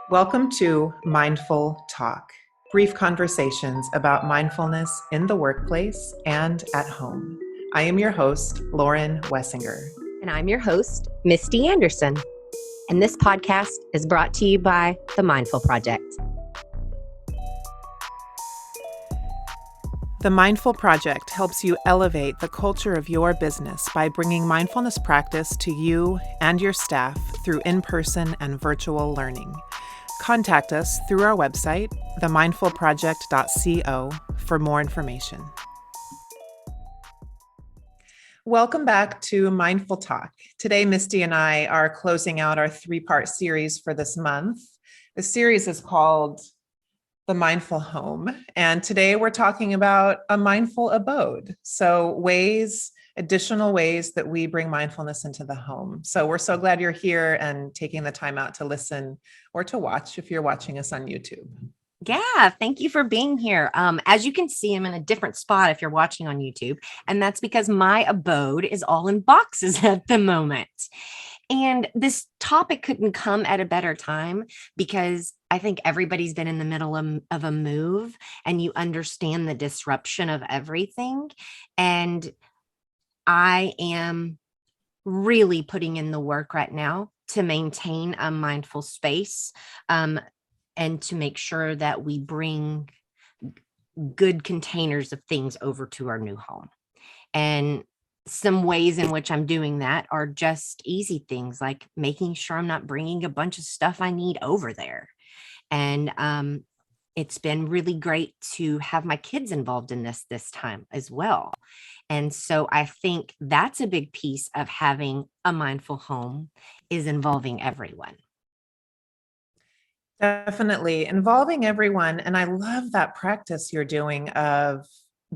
Welcome to Mindful Talk, brief conversations about mindfulness in the workplace and at home. I am your host, Lauren Wessinger. And I'm your host, Misti Anderson. And this podcast is brought to you by the Mindful Project. The Mindful Project helps you elevate the culture of your business by bringing mindfulness practice to you and your staff through in-person and virtual learning. Contact us through our website, themindfulproject.co, for more information. Welcome back to Mindful Talk. Today, Misti and I are closing out our three-part series for this month. The series is called The Mindful Home, and today we're talking about a mindful abode. So additional ways that we bring mindfulness into the home. So we're so glad you're here and taking the time out to listen or to watch if you're watching us on YouTube. Yeah, thank you for being here. As you can see, I'm in a different spot if you're watching on YouTube, and that's because my abode is all in boxes at the moment. And this topic couldn't come at a better time because I think everybody's been in the middle of a move and you understand the disruption of everything. And I am really putting in the work right now to maintain a mindful space and to make sure that we bring good containers of things over to our new home. And some ways in which I'm doing that are just easy things like making sure I'm not bringing a bunch of stuff I need over there. And it's been really great to have my kids involved in this time as well. And so I think that's a big piece of having a mindful home is involving everyone. Definitely involving everyone. And I love that practice you're doing of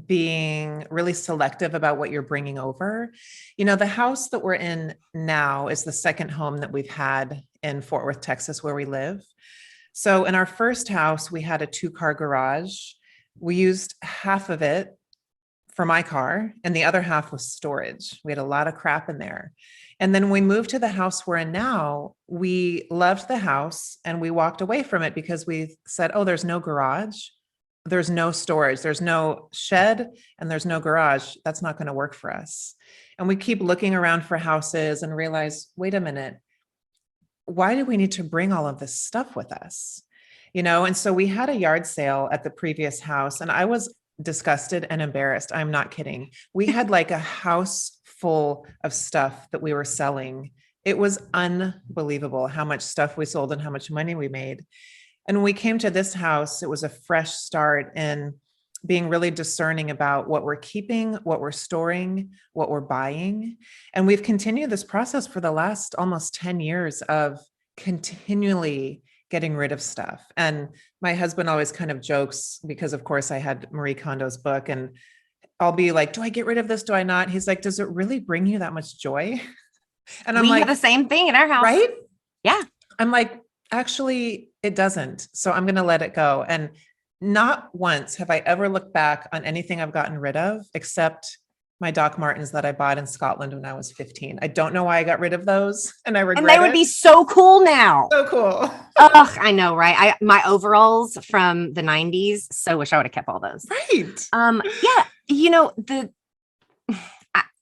being really selective about what you're bringing over. You know, the house that we're in now is the second home that we've had in Fort Worth, Texas, where we live. So in our first house, we had a 2-car garage. We used half of it for my car, and the other half was storage. We had a lot of crap in there. And then when we moved to the house we're in now, we loved the house and we walked away from it because we said, oh, there's no garage, there's no storage, there's no shed, and there's no garage. That's not going to work for us. And we keep looking around for houses and realize, wait a minute, why do we need to bring all of this stuff with us? You know, and so we had a yard sale at the previous house, and I was disgusted and embarrassed. I'm not kidding. We had like a house full of stuff that we were selling. It was unbelievable how much stuff we sold and how much money we made. And when we came to this house, it was a fresh start in being really discerning about what we're keeping, what we're storing, what we're buying. And we've continued this process for the last almost 10 years of continually getting rid of stuff. And my husband always kind of jokes because, of course, I had Marie Kondo's book and I'll be like, do I get rid of this? Do I not? He's like, does it really bring you that much joy? And I'm we like, have the same thing in our house. right? Yeah. I'm like, actually, it doesn't. So I'm going to let it go. And not once have I ever looked back on anything I've gotten rid of, except my Doc Martens that I bought in Scotland when I was 15. I don't know why I got rid of those, and I regret it. And they would be so cool now. So cool. Oh, I know, right? My overalls from the 90s. So wish I would have kept all those. Right. Yeah. You know,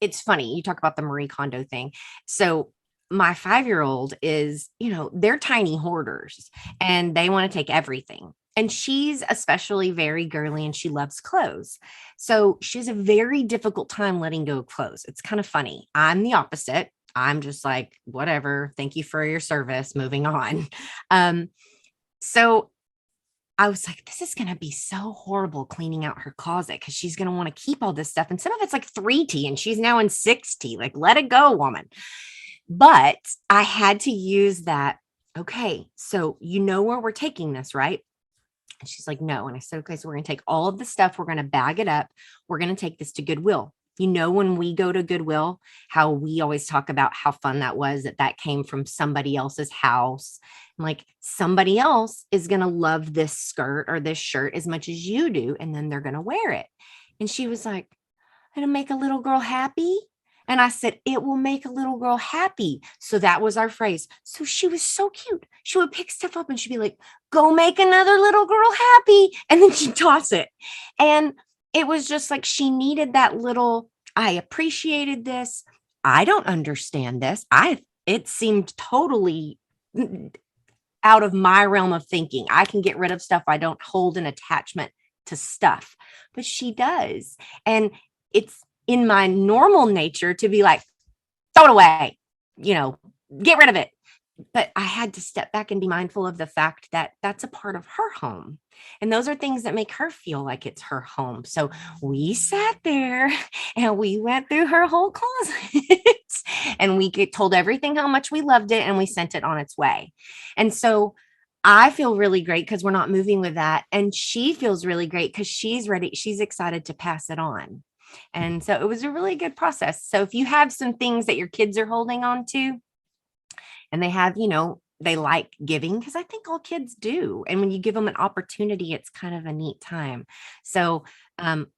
it's funny. You talk about the Marie Kondo thing. So my 5-year-old is, they're tiny hoarders and they want to take everything. And she's especially very girly and she loves clothes. So she has a very difficult time letting go of clothes. It's kind of funny. I'm the opposite. I'm just like, whatever. Thank you for your service. Moving on. So I was like, this is going to be so horrible cleaning out her closet because she's going to want to keep all this stuff. And some of it's like 3T and she's now in 6T. Like, let it go, woman. But I had to use that. Okay, so you know where we're taking this, right? And she's like, no. And I said, okay, so we're going to take all of the stuff. We're going to bag it up. We're going to take this to Goodwill. You know, when we go to Goodwill, how we always talk about how fun that was, that came from somebody else's house. I'm like, somebody else is going to love this skirt or this shirt as much as you do. And then they're going to wear it. And she was like, it'll make a little girl happy. And I said, it will make a little girl happy. So that was our phrase. So she was so cute. She would pick stuff up and she'd be like, go make another little girl happy. And then she'd toss it. And it was just like she needed that little, I appreciated this. I don't understand this. It seemed totally out of my realm of thinking. I can get rid of stuff. I don't hold an attachment to stuff, but she does. And it's in my normal nature to be like, throw it away, get rid of it. But I had to step back and be mindful of the fact that that's a part of her home. And those are things that make her feel like it's her home. So we sat there and we went through her whole closet and we told everything how much we loved it and we sent it on its way. And so I feel really great because we're not moving with that. And she feels really great because she's ready. She's excited to pass it on. And so it was a really good process. So if you have some things that your kids are holding on to and they have, they like giving, because I think all kids do. And when you give them an opportunity, it's kind of a neat time. So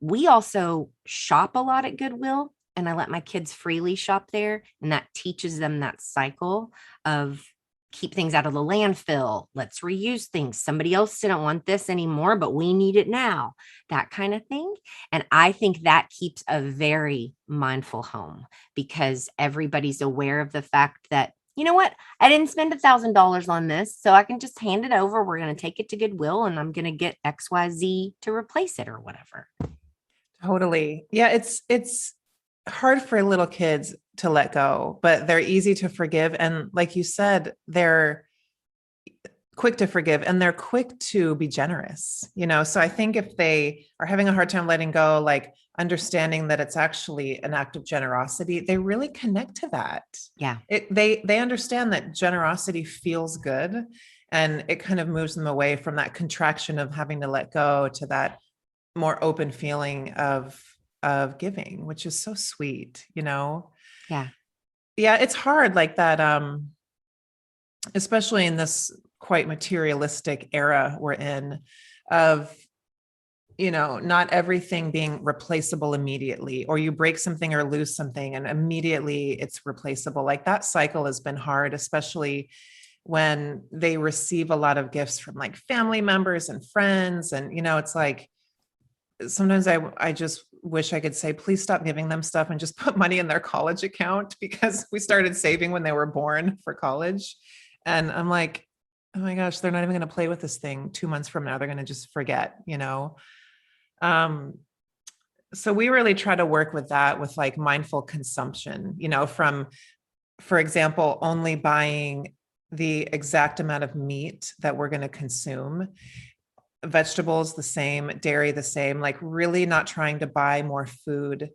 we also shop a lot at Goodwill, and I let my kids freely shop there. And that teaches them that cycle of keep things out of the landfill. Let's reuse things. Somebody else didn't want this anymore, but we need it now. That kind of thing. And I think that keeps a very mindful home because everybody's aware of the fact that, you know what? I didn't spend $1,000 on this, so I can just hand it over. We're going to take it to Goodwill and I'm going to get XYZ to replace it or whatever. Totally. Yeah, it's hard for little kids to let go, but they're easy to forgive. And like you said, they're quick to forgive and they're quick to be generous, So I think if they are having a hard time letting go, like understanding that it's actually an act of generosity, they really connect to that. Yeah. They understand that generosity feels good and it kind of moves them away from that contraction of having to let go to that more open feeling of giving, which is so sweet, Yeah. Yeah, it's hard like that, especially in this quite materialistic era we're in of, not everything being replaceable immediately, or you break something or lose something and immediately it's replaceable. Like that cycle has been hard, especially when they receive a lot of gifts from like family members and friends. And, it's like, sometimes I just wish I could say, please stop giving them stuff and just put money in their college account, because we started saving when they were born for college. And I'm like, oh my gosh, they're not even going to play with this thing 2 months from now. They're going to just forget, So we really try to work with that with like mindful consumption, from, for example, only buying the exact amount of meat that we're going to consume. Vegetables the same, dairy the same, like really not trying to buy more food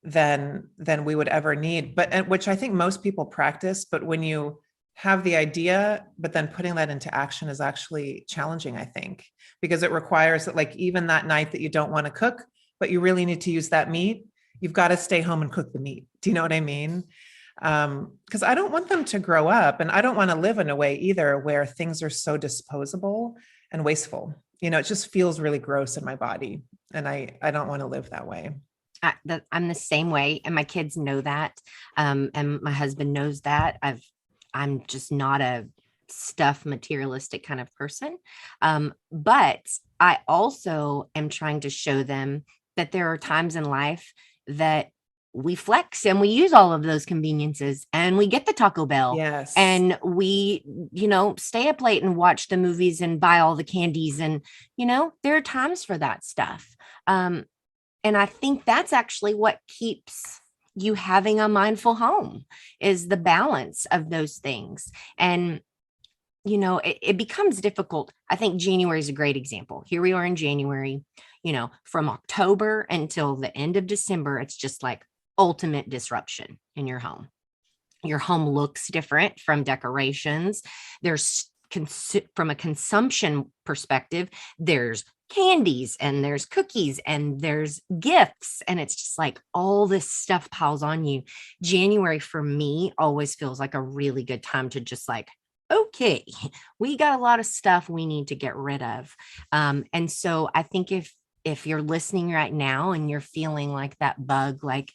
than we would ever need, but which I think most people practice. But when you have the idea, but then putting that into action is actually challenging, I think, because it requires that, like, even that night that you don't want to cook, but you really need to use that meat, you've got to stay home and cook the meat. Do you know what I mean? Because I don't want them to grow up, and I don't want to live in a way either where things are so disposable and wasteful. It just feels really gross in my body, and I don't want to live that way. I'm the same way, and my kids know that, and my husband knows that. I'm just not a stuff materialistic kind of person, but I also am trying to show them that there are times in life that we flex and we use all of those conveniences and we get the Taco Bell. Yes. And we, stay up late and watch the movies and buy all the candies. And, there are times for that stuff. And I think that's actually what keeps you having a mindful home, is the balance of those things. And, it becomes difficult. I think January is a great example. Here we are in January, from October until the end of December, it's just like ultimate disruption in your home. Your home looks different from decorations. There's from a consumption perspective, there's candies and there's cookies and there's gifts, and it's just like all this stuff piles on you. January for me always feels like a really good time to just like, okay, we got a lot of stuff we need to get rid of. And so I think if you're listening right now and you're feeling like that bug, like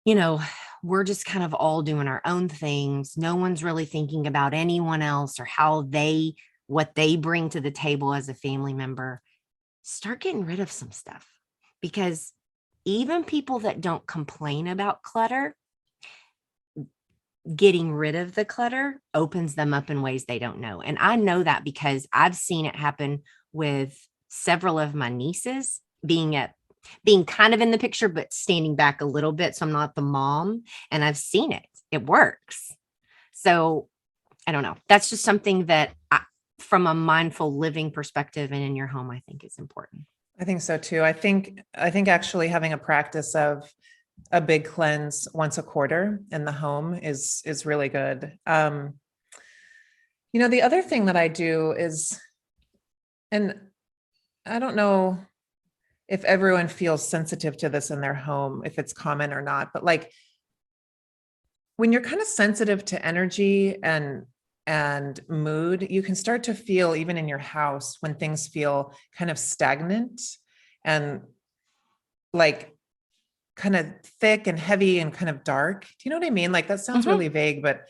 you know, we're just kind of all doing our own things. No one's really thinking about anyone else or what they bring to the table as a family member. Start getting rid of some stuff, because even people that don't complain about clutter, getting rid of the clutter opens them up in ways they don't know. And I know that because I've seen it happen with several of my nieces being kind of in the picture, but standing back a little bit. So I'm not the mom, and I've seen it. It works. So I don't know. That's just something that from a mindful living perspective and in your home, I think is important. I think so too. I think actually having a practice of a big cleanse once a quarter in the home is really good. The other thing that I do is, and I don't know if everyone feels sensitive to this in their home, if it's common or not, but like when you're kind of sensitive to energy and mood, you can start to feel even in your house when things feel kind of stagnant and like kind of thick and heavy and kind of dark. Do you know what I mean? Like that sounds Mhm. really vague, but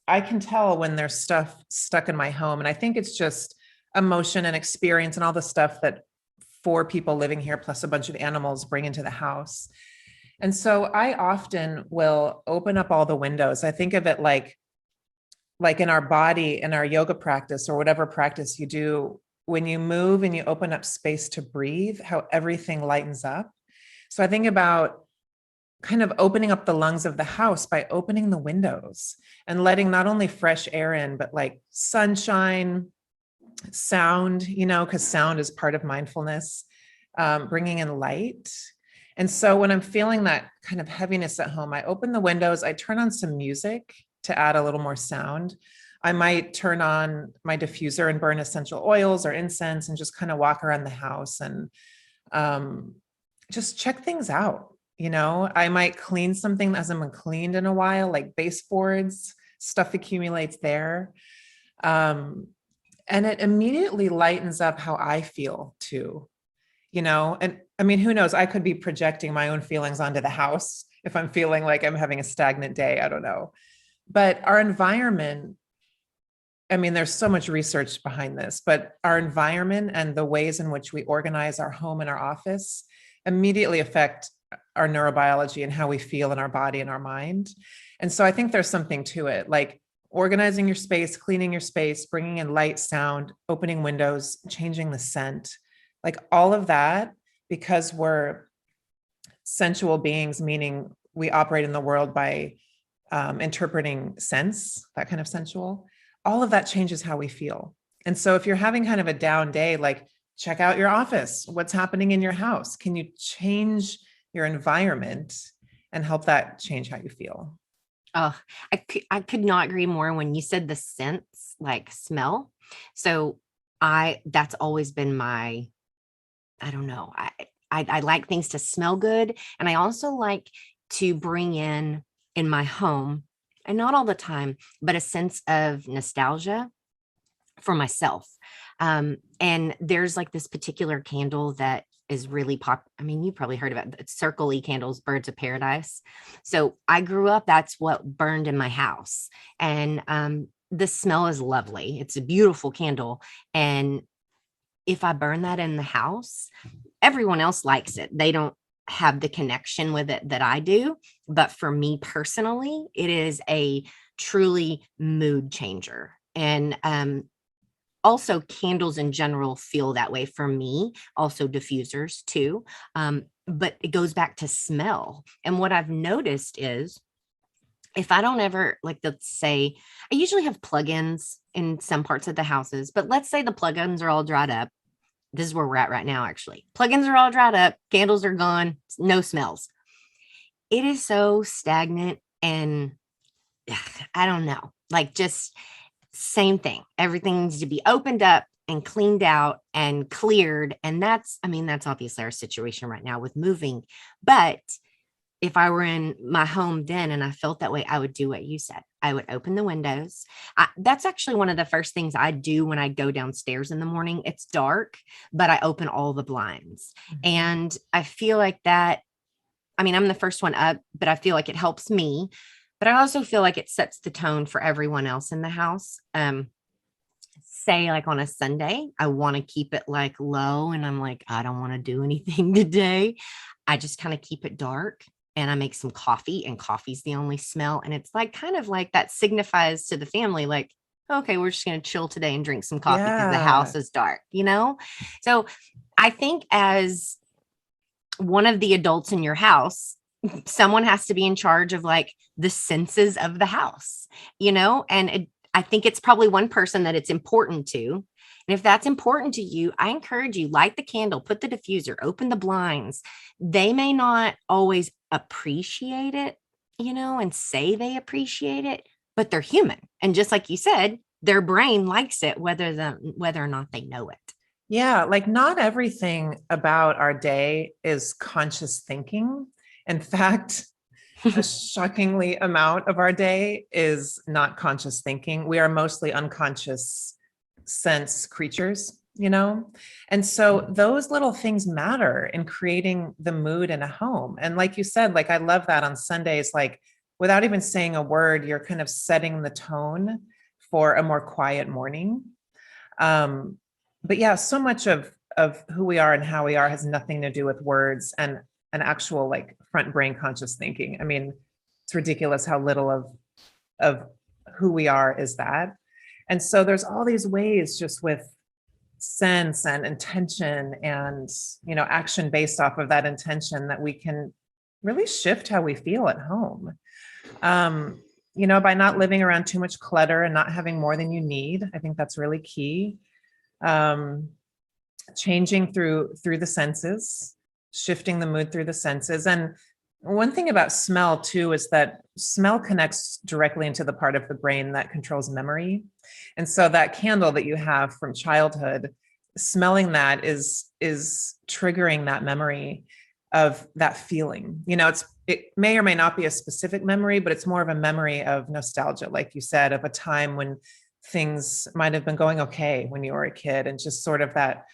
I can tell when there's stuff stuck in my home. And I think it's just emotion and experience and all the stuff that four people living here plus a bunch of animals bring into the house. And so I often will open up all the windows. I think of it like in our body, in our yoga practice or whatever practice you do, when you move and you open up space to breathe, how everything lightens up. So I think about kind of opening up the lungs of the house by opening the windows and letting not only fresh air in, but like sunshine, sound, because sound is part of mindfulness, bringing in light. And so when I'm feeling that kind of heaviness at home, I open the windows, I turn on some music to add a little more sound. I might turn on my diffuser and burn essential oils or incense and just kind of walk around the house and just check things out. I might clean something that hasn't been cleaned in a while, like baseboards, stuff accumulates there. And it immediately lightens up how I feel too, and I mean, who knows? I could be projecting my own feelings onto the house if I'm feeling like I'm having a stagnant day. I don't know. But our environment, I mean, there's so much research behind this, but our environment and the ways in which we organize our home and our office immediately affect our neurobiology and how we feel in our body and our mind. And so I think there's something to it, like organizing your space, cleaning your space, bringing in light, sound, opening windows, changing the scent, like all of that, because we're sensual beings, meaning we operate in the world by interpreting sense, that kind of sensual, all of that changes how we feel. And so if you're having kind of a down day, like check out your office, what's happening in your house? Can you change your environment and help that change how you feel? Oh, I could not agree more when you said the sense, like smell. So that's always been I don't know. I like things to smell good. And I also like to bring in my home, and not all the time, but a sense of nostalgia for myself. And there's like this particular candle that is really pop. I mean, you probably heard about it. It's Circle E candles, Birds of Paradise. So I grew up, that's what burned in my house. And the smell is lovely. It's a beautiful candle. And if I burn that in the house, everyone else likes it. They don't have the connection with it that I do. But for me personally, it is a truly mood changer. And also, candles in general feel that way for me, also diffusers too. But it goes back to smell. And what I've noticed is if I don't ever, like, let's say, I usually have plugins in some parts of the houses, but let's say the plugins are all dried up. This is where we're at right now, actually. Plugins are all dried up, candles are gone, no smells. It is so stagnant and I don't know, like just same thing. Everything needs to be opened up and cleaned out and cleared. And I mean, that's obviously our situation right now with moving. But if I were in my home then and I felt that way, I would do what you said. I would open the windows. That's actually one of the first things I do when I go downstairs in the morning. It's dark, but I open all the blinds. Mhm. And I feel like that I mean, I'm the first one up, but I feel like it helps me. But I also feel like it sets the tone for everyone else in the house. Say like on a Sunday, I want to keep it like low and I'm like, I don't want to do anything today. I just kind of keep it dark and I make some coffee, and coffee's the only smell. And it's like kind of like that signifies to the family, like, okay, we're just going to chill today and drink some coffee because the house Yeah. is dark, you know? So I think as one of the adults in your house, someone has to be in charge of like the senses of the house, you know? And I think it's probably one person that it's important to. And if that's important to you, I encourage you, light the candle, put the diffuser, open the blinds. They may not always appreciate it, you know, and say they appreciate it, but they're human. And just like you said, their brain likes it, whether or not they know it. Yeah, like not everything about our day is conscious thinking. In fact, a shockingly amount of our day is not conscious thinking. We are mostly unconscious sense creatures, you know? And so those little things matter in creating the mood in a home. And like you said, like I love that on Sundays, like without even saying a word, you're kind of setting the tone for a more quiet morning. Um, but yeah, so much of who we are and how we are has nothing to do with words and an actual like front brain conscious thinking. I mean, it's ridiculous how little of who we are is that. And so there's all these ways just with sense and intention and action based off of that intention that we can really shift how we feel at home. By not living around too much clutter and not having more than you need. I think that's really key. um, Changing through the senses, shifting the mood through the senses. And one thing about smell too is that smell connects directly into the part of the brain that controls memory. And so that candle that you have from childhood, smelling that is triggering that memory of that feeling. It may or may not be a specific memory, but it's more of a memory of nostalgia, like you said, of a time when things might have been going okay when you were a kid, and just sort of that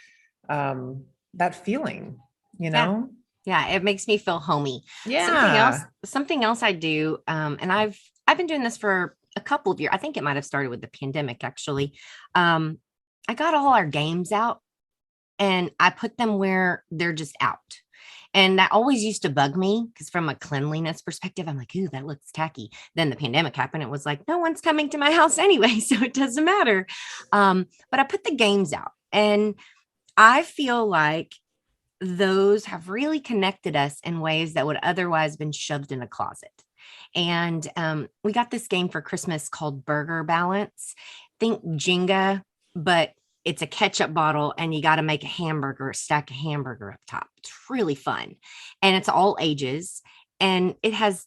feeling, you Yeah. know? Yeah, it makes me feel homey. Yeah. Something else I do, and I've been doing this for a couple of years. I think it might have started with the pandemic, actually. Um, I got all our games out and I put them where they're just out. And that always used to bug me because from a cleanliness perspective, I'm like, ooh, that looks tacky. Then the pandemic happened. It was like, no one's coming to my house anyway, so it doesn't matter. But I put the games out, and I feel like those have really connected us in ways that would otherwise been shoved in a closet. And we got this game for Christmas called Burger Balance. Think Jenga, but it's a ketchup bottle and you got to make a hamburger, stack a hamburger up top. It's really fun. And it's all ages. And it has,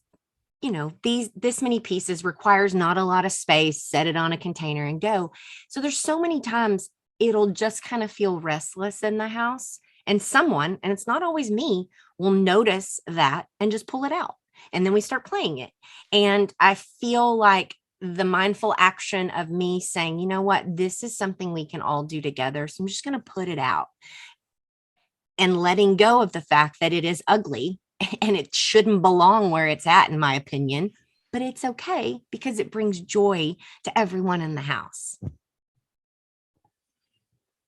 this many pieces, requires not a lot of space, set it on a container and go. So there's so many times it'll just kind of feel restless in the house. And someone, and it's not always me, will notice that and just pull it out. And then we start playing it. And I feel like the mindful action of me saying, you know what, this is something we can all do together. So I'm just going to put it out, and letting go of the fact that it is ugly and it shouldn't belong where it's at, in my opinion. But it's okay because it brings joy to everyone in the house.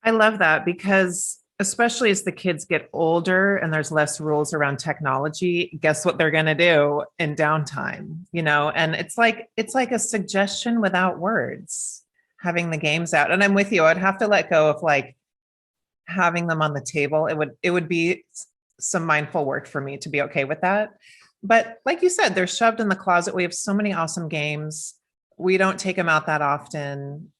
I love that, because especially as the kids get older and there's less rules around technology, guess what they're going to do in downtime, and it's like a suggestion without words, having the games out. And I'm with you. I'd have to let go of like having them on the table. It would be some mindful work for me to be okay with that. But like you said, they're shoved in the closet. We have so many awesome games. We don't take them out that often.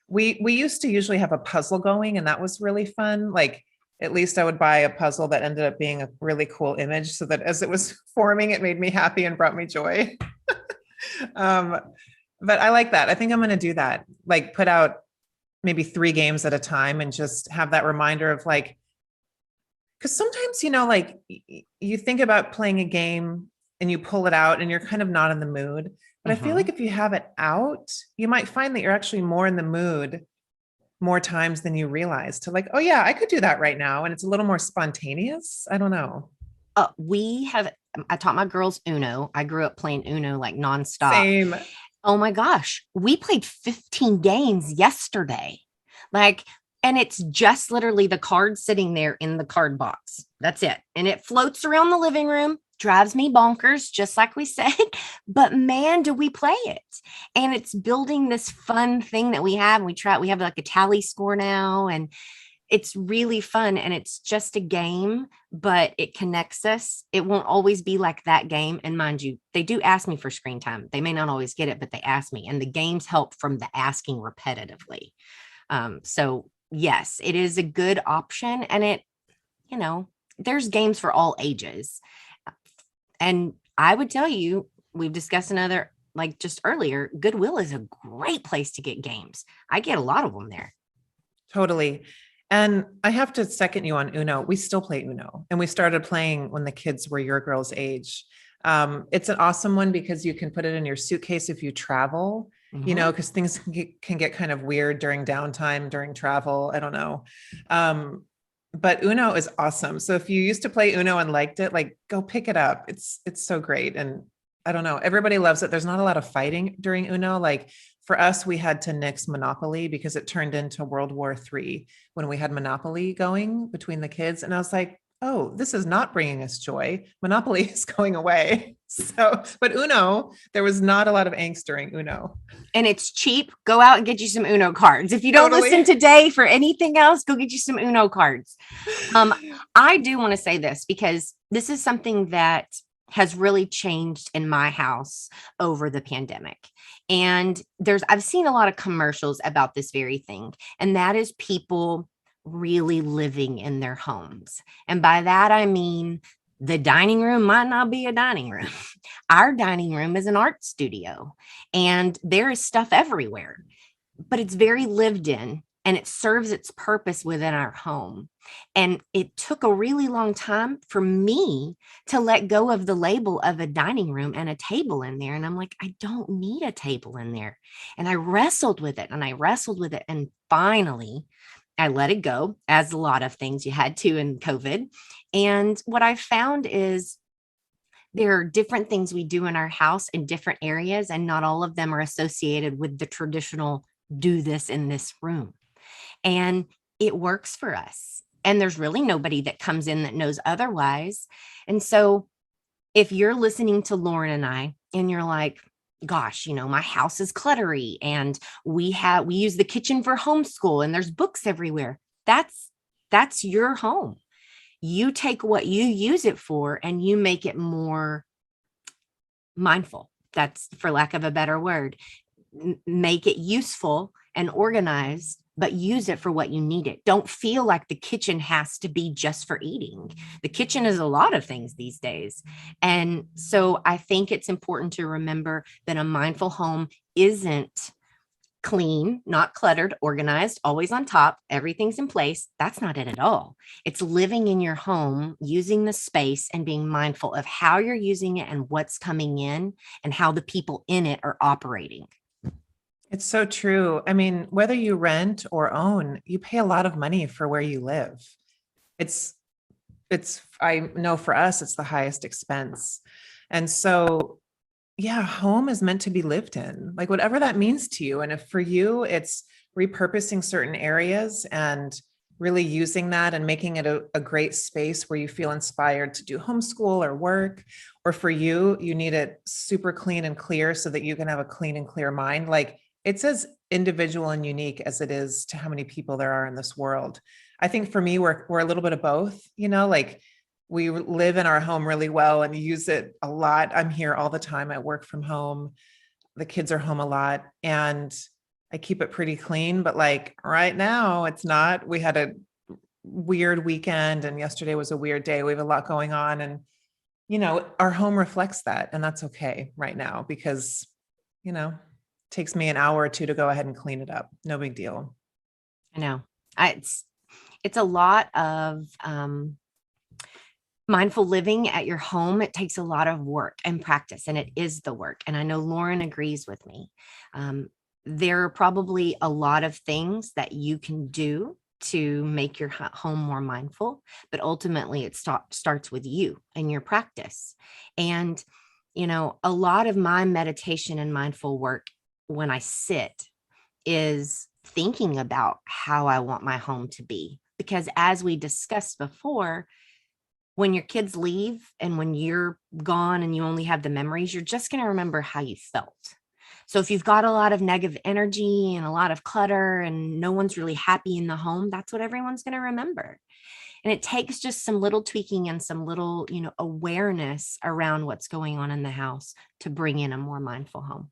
We used to usually have a puzzle going, and that was really fun. Like, at least I would buy a puzzle that ended up being a really cool image, so that as it was forming, it made me happy and brought me joy. um, but I like that. I think I'm going to do that. Like, put out maybe 3 games at a time and just have that reminder of like, because sometimes, like you think about playing a game and you pull it out and you're kind of not in the mood. But I feel like if you have it out, you might find that you're actually more in the mood more times than you realize, to like, oh yeah, I could do that right now. And it's a little more spontaneous. I don't know. I taught my girls Uno. I grew up playing Uno like nonstop. Same. Oh my gosh, we played 15 games yesterday. Like, and it's just literally the card sitting there in the card box. That's it. And it floats around the living room, drives me bonkers, just like we said. But man, do we play it. And it's building this fun thing that we have. We have like a tally score now, and it's really fun, and it's just a game, but it connects us. It won't always be like that game. And mind you, they do ask me for screen time. They may not always get it, but they ask me, and the games help from the asking repetitively. So yes, it is a good option, and you know, there's games for all ages. And I would tell you, we've discussed another, like just earlier, Goodwill is a great place to get games. I get a lot of them there. Totally. And I have to second you on Uno. We still play Uno, and we started playing when the kids were your girl's age. It's an awesome one because you can put it in your suitcase if you travel, Mhm. because things can get kind of weird during downtime, during travel. I don't know. But Uno is awesome. So if you used to play Uno and liked it, like go pick it up. It's so great. And I don't know, everybody loves it. There's not a lot of fighting during Uno. Like for us, we had to nix Monopoly because it turned into World War III when we had Monopoly going between the kids. And I was like, oh, this is not bringing us joy. Monopoly is going away. So, but Uno, there was not a lot of angst during Uno. And it's cheap. Go out and get you some Uno cards. If you don't listen Totally. today for anything else, go get you some Uno cards. Um, I do want to say this because this is something that has really changed in my house over the pandemic. And I've seen a lot of commercials about this very thing, and that is people really living in their homes. And by that, I mean, the dining room might not be a dining room. Our dining room is an art studio, and there is stuff everywhere, but it's very lived in, and it serves its purpose within our home. And it took a really long time for me to let go of the label of a dining room and a table in there. And I'm like, I don't need a table in there. And I wrestled with it, and I wrestled with it. And finally, I let it go, as a lot of things you had to in COVID. And what I found is there are different things we do in our house in different areas, and not all of them are associated with the traditional do this in this room. And it works for us. And there's really nobody that comes in that knows otherwise. And so if you're listening to Lauren and I, and you're like, gosh, my house is cluttery, and we use the kitchen for homeschool, and there's books everywhere. That's your home. You take what you use it for and you make it more mindful. That's, for lack of a better word. Make it useful and organized, but use it for what you need it. Don't feel like the kitchen has to be just for eating. The kitchen is a lot of things these days. And so I think it's important to remember that a mindful home isn't clean, not cluttered, organized, always on top, everything's in place. That's not it at all. It's living in your home, using the space, and being mindful of how you're using it and what's coming in and how the people in it are operating. It's so true. I mean, whether you rent or own, you pay a lot of money for where you live. It's, I know for us, it's the highest expense. And so, yeah, home is meant to be lived in, like whatever that means to you. And if for you, it's repurposing certain areas and really using that and making it a great space where you feel inspired to do homeschool or work, or for you, you need it super clean and clear so that you can have a clean and clear mind. Like it's as individual and unique as it is to how many people there are in this world. I think for me, we're a little bit of both, like we live in our home really well and use it a lot. I'm here all the time. I work from home. The kids are home a lot and I keep it pretty clean, but like right now it's not. We had a weird weekend and yesterday was a weird day. We have a lot going on and our home reflects that and that's okay right now because, it takes me an hour or two to go ahead and clean it up. No big deal. I know. It's a lot of mindful living at your home. It takes a lot of work and practice, and it is the work. And I know Lauren agrees with me. There are probably a lot of things that you can do to make your home more mindful, but ultimately it starts with you and your practice. And, a lot of my meditation and mindful work when I sit is thinking about how I want my home to be. Because as we discussed before, when your kids leave and when you're gone and you only have the memories, you're just going to remember how you felt. So if you've got a lot of negative energy and a lot of clutter and no one's really happy in the home, that's what everyone's going to remember. And it takes just some little tweaking and some little, awareness around what's going on in the house to bring in a more mindful home.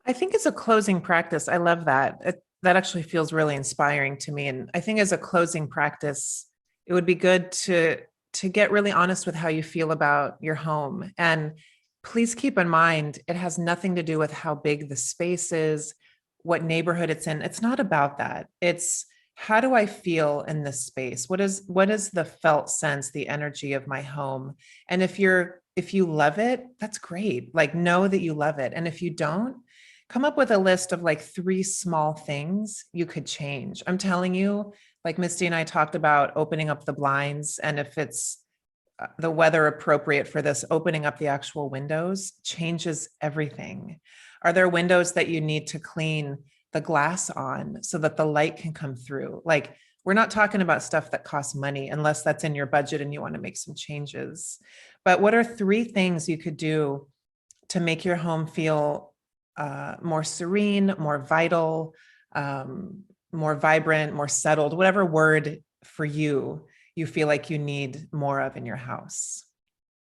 I think as a closing practice, I love that. That actually feels really inspiring to me. And I think as a closing practice, it would be good to get really honest with how you feel about your home. And please keep in mind, it has nothing to do with how big the space is, what neighborhood it's in. It's not about that. It's how do I feel in this space? What is the felt sense, the energy of my home? And if you love it, that's great. Like, know that you love it. And if you don't, come up with a list of like 3 small things you could change. I'm telling you, like Misty and I talked about opening up the blinds, and if it's the weather appropriate for this, opening up the actual windows changes everything. Are there windows that you need to clean the glass on so that the light can come through? Like, we're not talking about stuff that costs money unless that's in your budget and you want to make some changes. But what are 3 things you could do to make your home feel more serene, more vital, more vibrant, more settled, whatever word for you feel like you need more of in your house?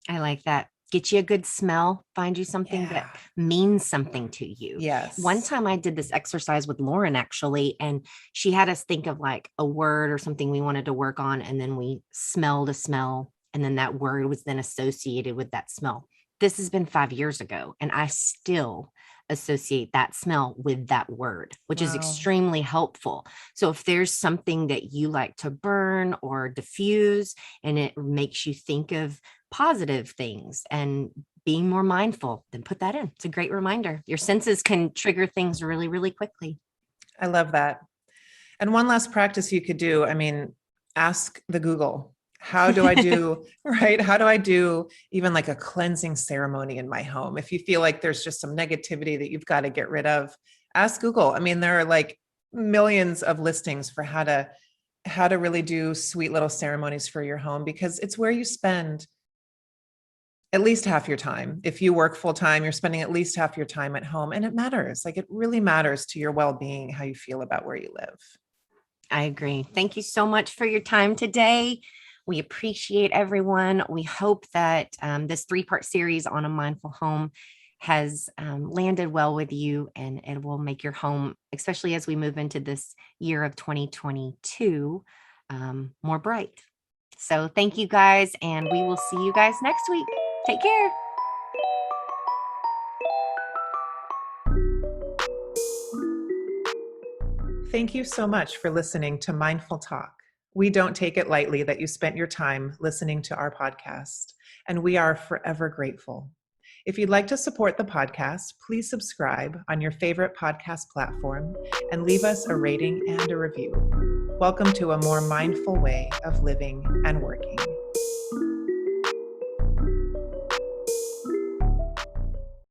I like that. Get you a good smell, find you something that means something to you. Yes. One time I did this exercise with Lauren, actually, and she had us think of like a word or something we wanted to work on. And then we smelled a smell. And then that word was then associated with that smell. This has been 5 years ago, and I still associate that smell with that word, which is extremely helpful. So if there's something that you like to burn or diffuse and it makes you think of positive things and being more mindful, then put that in. It's a great reminder. Your senses can trigger things really, really quickly. I love that. And one last practice you could do, ask the Google, how do I do, right? How do I do even like a cleansing ceremony in my home? If you feel like there's just some negativity that you've got to get rid of, ask Google. There are like millions of listings for how to really do sweet little ceremonies for your home, because it's where you spend at least half your time. If you work full time, you're spending at least half your time at home, and it matters. Like, it really matters to your well-being, how you feel about where you live. I agree. Thank you so much for your time today. We appreciate everyone. We hope that this 3-part series on a mindful home has landed well with you, and it will make your home, especially as we move into this year of 2022, more bright. So thank you guys, and we will see you guys next week. Take care. Thank you so much for listening to Mindful Talk. We don't take it lightly that you spent your time listening to our podcast, and we are forever grateful. If you'd like to support the podcast, please subscribe on your favorite podcast platform and leave us a rating and a review. Welcome to a more mindful way of living and working.